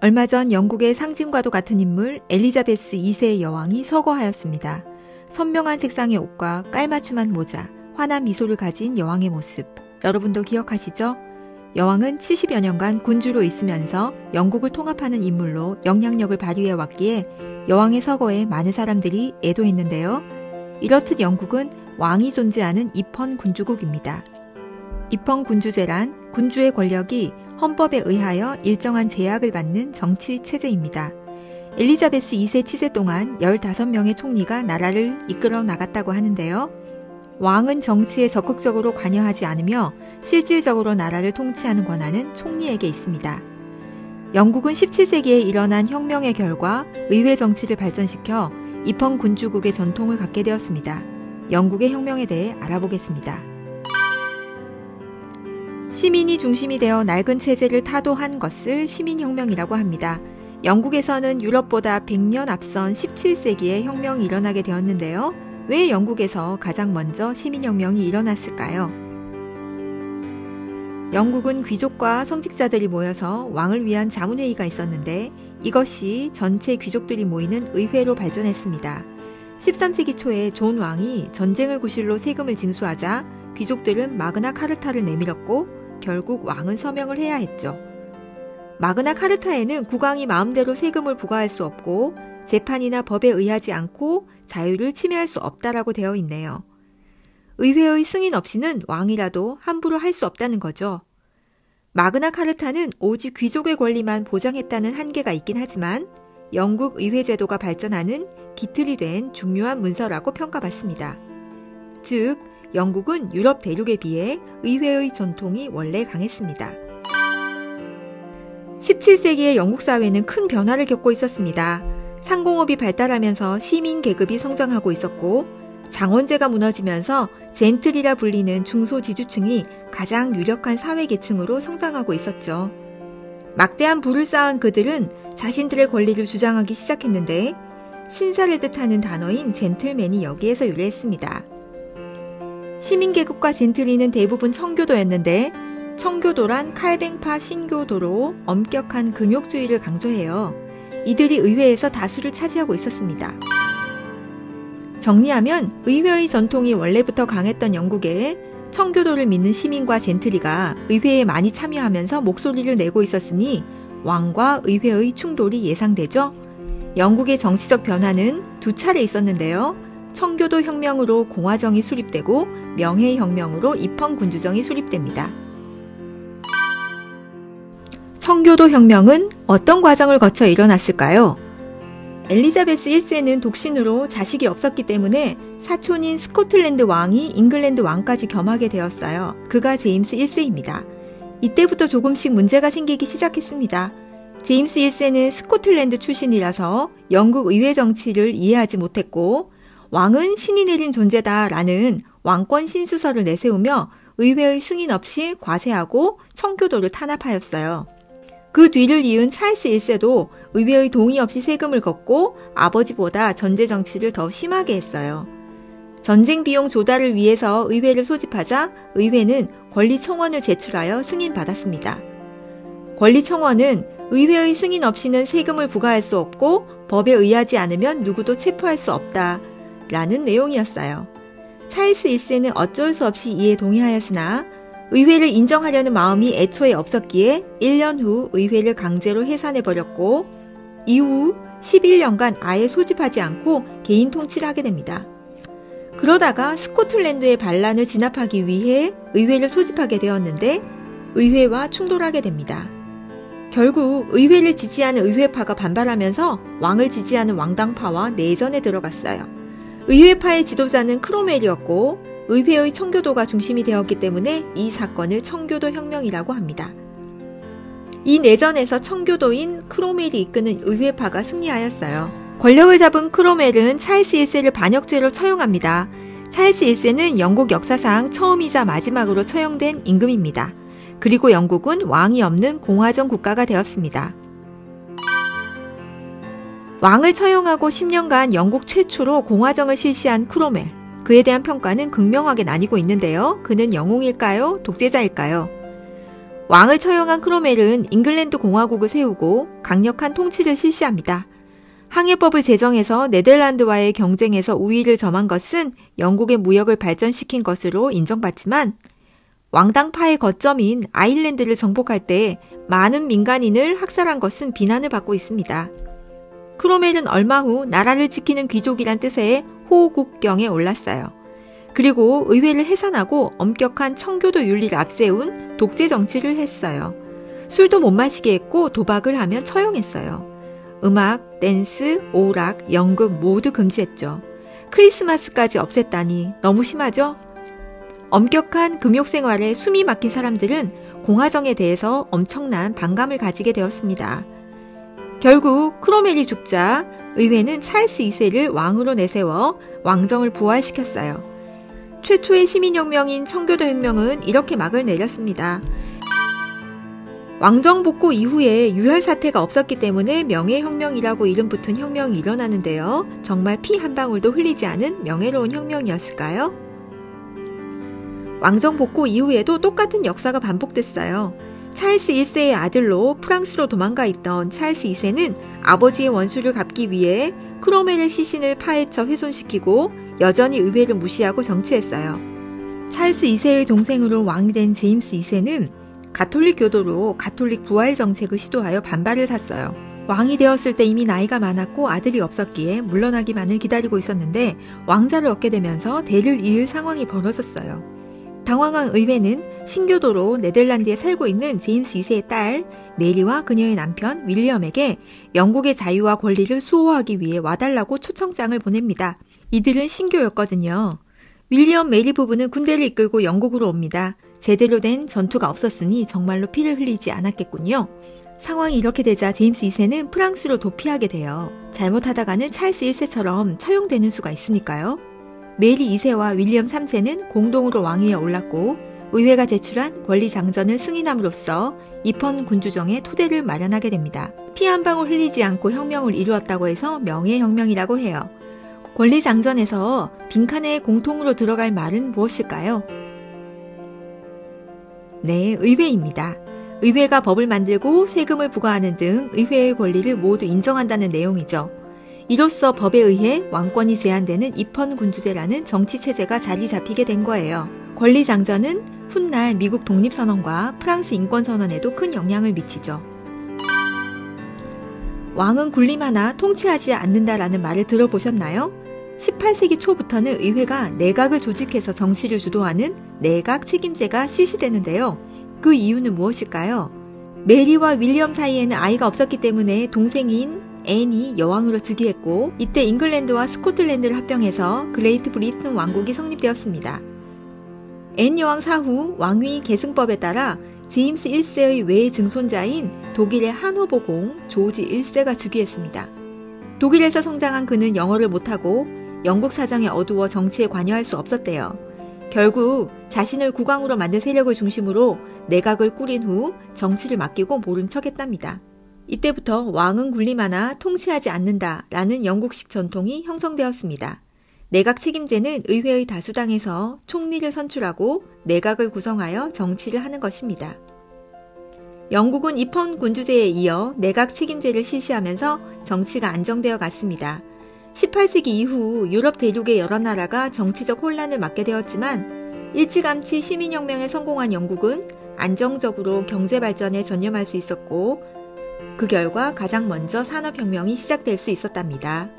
얼마 전 영국의 상징과도 같은 인물 엘리자베스 2세의 여왕이 서거하였습니다. 선명한 색상의 옷과 깔맞춤한 모자, 환한 미소를 가진 여왕의 모습. 여러분도 기억하시죠? 여왕은 70여 년간 군주로 있으면서 영국을 통합하는 인물로 영향력을 발휘해 왔기에 여왕의 서거에 많은 사람들이 애도했는데요. 이렇듯 영국은 왕이 존재하는 입헌 군주국입니다. 입헌 군주제란 군주의 권력이 헌법에 의하여 일정한 제약을 받는 정치 체제입니다. 엘리자베스 2세 치세 동안 15명의 총리가 나라를 이끌어 나갔다고 하는데요. 왕은 정치에 적극적으로 관여하지 않으며 실질적으로 나라를 통치하는 권한은 총리에게 있습니다. 영국은 17세기에 일어난 혁명의 결과 의회 정치를 발전시켜 입헌 군주국의 전통을 갖게 되었습니다. 영국의 혁명에 대해 알아보겠습니다. 시민이 중심이 되어 낡은 체제를 타도한 것을 시민혁명이라고 합니다. 영국에서는 유럽보다 100년 앞선 17세기에 혁명이 일어나게 되었는데요. 왜 영국에서 가장 먼저 시민혁명이 일어났을까요? 영국은 귀족과 성직자들이 모여서 왕을 위한 자문회의가 있었는데 이것이 전체 귀족들이 모이는 의회로 발전했습니다. 13세기 초에 존 왕이 전쟁을 구실로 세금을 징수하자 귀족들은 마그나 카르타를 내밀었고 결국 왕은 서명을 해야 했죠. 마그나 카르타에는 국왕이 마음대로 세금을 부과할 수 없고 재판이나 법에 의하지 않고 자유를 침해할 수 없다라고 되어 있네요. 의회의 승인 없이는 왕이라도 함부로 할 수 없다는 거죠. 마그나 카르타는 오직 귀족의 권리만 보장했다는 한계가 있긴 하지만 영국 의회 제도가 발전하는 기틀이 된 중요한 문서라고 평가받습니다. 즉, 영국은 유럽 대륙에 비해 의회의 전통이 원래 강했습니다. 17세기의 영국 사회는 큰 변화를 겪고 있었습니다. 상공업이 발달하면서 시민 계급이 성장하고 있었고 장원제가 무너지면서 젠틀이라 불리는 중소지주층이 가장 유력한 사회계층으로 성장하고 있었죠. 막대한 부를 쌓은 그들은 자신들의 권리를 주장하기 시작했는데 신사를 뜻하는 단어인 젠틀맨이 여기에서 유래했습니다. 시민계급과 젠틀리는 대부분 청교도였는데 청교도란 칼뱅파 신교도로 엄격한 금욕주의를 강조해요. 이들이 의회에서 다수를 차지하고 있었습니다. 정리하면 의회의 전통이 원래부터 강했던 영국에 청교도를 믿는 시민과 젠틀리가 의회에 많이 참여하면서 목소리를 내고 있었으니 왕과 의회의 충돌이 예상되죠. 영국의 정치적 변화는 두 차례 있었는데요. 청교도 혁명으로 공화정이 수립되고 명예혁명으로 입헌군주정이 수립됩니다. 청교도 혁명은 어떤 과정을 거쳐 일어났을까요? 엘리자베스 1세는 독신으로 자식이 없었기 때문에 사촌인 스코틀랜드 왕이 잉글랜드 왕까지 겸하게 되었어요. 그가 제임스 1세입니다. 이때부터 조금씩 문제가 생기기 시작했습니다. 제임스 1세는 스코틀랜드 출신이라서 영국 의회 정치를 이해하지 못했고 왕은 신이 내린 존재다라는 왕권 신수설을 내세우며 의회의 승인 없이 과세하고 청교도를 탄압하였어요. 그 뒤를 이은 찰스 1세도 의회의 동의 없이 세금을 걷고 아버지보다 전제 정치를 더 심하게 했어요. 전쟁 비용 조달을 위해서 의회를 소집하자 의회는 권리청원을 제출하여 승인받았습니다. 권리청원은 의회의 승인 없이는 세금을 부과할 수 없고 법에 의하지 않으면 누구도 체포할 수 없다 라는 내용이었어요. 찰스 1세는 어쩔 수 없이 이에 동의하였으나 의회를 인정하려는 마음이 애초에 없었기에 1년 후 의회를 강제로 해산해버렸고 이후 11년간 아예 소집하지 않고 개인 통치를 하게 됩니다. 그러다가 스코틀랜드의 반란을 진압하기 위해 의회를 소집하게 되었는데 의회와 충돌하게 됩니다. 결국 의회를 지지하는 의회파가 반발하면서 왕을 지지하는 왕당파와 내전에 들어갔어요. 의회파의 지도자는 크로멜이었고 의회의 청교도가 중심이 되었기 때문에 이 사건을 청교도 혁명이라고 합니다. 이 내전에서 청교도인 크로멜이 이끄는 의회파가 승리하였어요. 권력을 잡은 크로멜은 찰스 1세를 반역죄로 처형합니다. 찰스 1세는 영국 역사상 처음이자 마지막으로 처형된 임금입니다. 그리고 영국은 왕이 없는 공화정 국가가 되었습니다. 왕을 처형하고 10년간 영국 최초로 공화정을 실시한 크로멜. 그에 대한 평가는 극명하게 나뉘고 있는데요. 그는 영웅일까요? 독재자일까요? 왕을 처형한 크로멜은 잉글랜드 공화국을 세우고 강력한 통치를 실시합니다. 항해법을 제정해서 네덜란드와의 경쟁에서 우위를 점한 것은 영국의 무역을 발전시킨 것으로 인정받지만 왕당파의 거점인 아일랜드를 정복할 때 많은 민간인을 학살한 것은 비난을 받고 있습니다. 크로멜은 얼마 후 나라를 지키는 귀족이란 뜻의 호국경에 올랐어요. 그리고 의회를 해산하고 엄격한 청교도 윤리를 앞세운 독재 정치를 했어요. 술도 못 마시게 했고 도박을 하면 처형했어요. 음악, 댄스, 오락, 연극 모두 금지했죠. 크리스마스까지 없앴다니 너무 심하죠? 엄격한 금욕 생활에 숨이 막힌 사람들은 공화정에 대해서 엄청난 반감을 가지게 되었습니다. 결국 크로멜이 죽자 의회는 찰스 2세를 왕으로 내세워 왕정을 부활시켰어요. 최초의 시민혁명인 청교도 혁명은 이렇게 막을 내렸습니다. 왕정 복고 이후에 유혈 사태가 없었기 때문에 명예혁명이라고 이름 붙은 혁명이 일어나는데요. 정말 피 한 방울도 흘리지 않은 명예로운 혁명이었을까요? 왕정 복고 이후에도 똑같은 역사가 반복됐어요. 찰스 1세의 아들로 프랑스로 도망가 있던 찰스 2세는 아버지의 원수를 갚기 위해 크로멜의 시신을 파헤쳐 훼손시키고 여전히 의회를 무시하고 정치했어요. 찰스 2세의 동생으로 왕이 된 제임스 2세는 가톨릭 교도로 가톨릭 부활 정책을 시도하여 반발을 샀어요. 왕이 되었을 때 이미 나이가 많았고 아들이 없었기에 물러나기만을 기다리고 있었는데 왕자를 얻게 되면서 대를 이을 상황이 벌어졌어요. 당황한 의회는 신교도로 네덜란드에 살고 있는 제임스 2세의 딸 메리와 그녀의 남편 윌리엄에게 영국의 자유와 권리를 수호하기 위해 와달라고 초청장을 보냅니다. 이들은 신교였거든요. 윌리엄 메리 부부는 군대를 이끌고 영국으로 옵니다. 제대로 된 전투가 없었으니 정말로 피를 흘리지 않았겠군요. 상황이 이렇게 되자 제임스 2세는 프랑스로 도피하게 돼요. 잘못하다가는 찰스 1세처럼 처형되는 수가 있으니까요. 메리 2세와 윌리엄 3세는 공동으로 왕위에 올랐고 의회가 제출한 권리장전을 승인함으로써 입헌 군주정의 토대를 마련하게 됩니다. 피 한 방울 흘리지 않고 혁명을 이루었다고 해서 명예혁명이라고 해요. 권리장전에서 빈칸에 공통으로 들어갈 말은 무엇일까요? 네, 의회입니다. 의회가 법을 만들고 세금을 부과하는 등 의회의 권리를 모두 인정한다는 내용이죠. 이로써 법에 의해 왕권이 제한되는 입헌군주제라는 정치체제가 자리 잡히게 된 거예요. 권리장전은 훗날 미국 독립선언과 프랑스 인권선언에도 큰 영향을 미치죠. 왕은 군림하나 통치하지 않는다라는 말을 들어보셨나요? 18세기 초부터는 의회가 내각을 조직해서 정치를 주도하는 내각 책임제가 실시되는데요. 그 이유는 무엇일까요? 메리와 윌리엄 사이에는 아이가 없었기 때문에 동생인 앤이 여왕으로 즉위했고 이때 잉글랜드와 스코틀랜드를 합병해서 그레이트 브리튼 왕국이 성립되었습니다. 앤 여왕 사후 왕위 계승법에 따라 제임스 1세의 외 증손자인 독일의 하노버 공 조지 1세가 즉위했습니다. 독일에서 성장한 그는 영어를 못하고 영국 사정에 어두워 정치에 관여할 수 없었대요. 결국 자신을 국왕으로 만든 세력을 중심으로 내각을 꾸린 후 정치를 맡기고 모른 척했답니다. 이때부터 왕은 군림하나 통치하지 않는다라는 영국식 전통이 형성되었습니다. 내각 책임제는 의회의 다수당에서 총리를 선출하고 내각을 구성하여 정치를 하는 것입니다. 영국은 입헌 군주제에 이어 내각 책임제를 실시하면서 정치가 안정되어 갔습니다. 18세기 이후 유럽 대륙의 여러 나라가 정치적 혼란을 맞게 되었지만 일찌감치 시민혁명에 성공한 영국은 안정적으로 경제 발전에 전념할 수 있었고 그 결과 가장 먼저 산업혁명이 시작될 수 있었답니다.